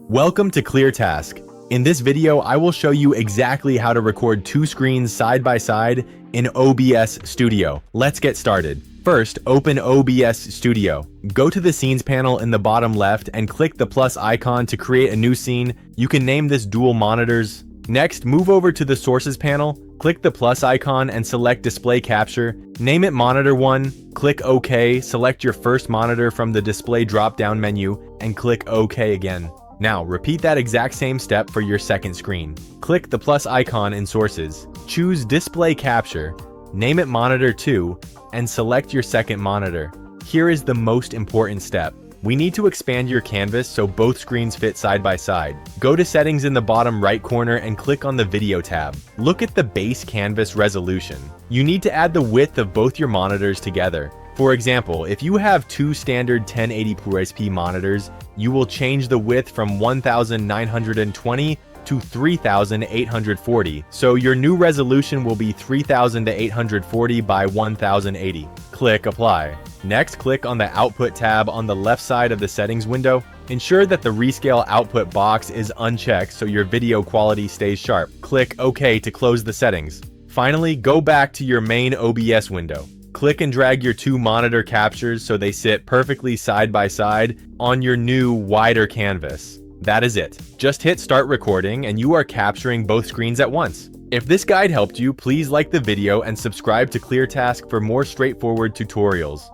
Welcome to ClearTask. In this video, I will show you exactly how to record two screens side by side in OBS Studio. Let's get started. First, open OBS Studio. Go to the Scenes panel in the bottom left and click the plus icon to create a new scene. You can name this Dual Monitors. Next, move over to the Sources panel, click the plus icon and select Display Capture. Name it Monitor 1, click OK, select your first monitor from the Display drop-down menu, and click OK again. Now, repeat that exact same step for your second screen. Click the plus icon in Sources, choose Display Capture, name it Monitor 2, and select your second monitor. Here is the most important step. We need to expand your canvas so both screens fit side by side. Go to Settings in the bottom right corner and click on the Video tab. Look at the base canvas resolution. You need to add the width of both your monitors together. For example, if you have two standard 1080p monitors, you will change the width from 1920 to 3840. So your new resolution will be 3840 by 1080. Click Apply. Next, click on the Output tab on the left side of the settings window. Ensure that the Rescale Output box is unchecked so your video quality stays sharp. Click OK to close the settings. Finally, go back to your main OBS window. Click and drag your two monitor captures so they sit perfectly side by side on your new, wider canvas. That is it. Just hit start recording and you are capturing both screens at once. If this guide helped you, please like the video and subscribe to ClearTask for more straightforward tutorials.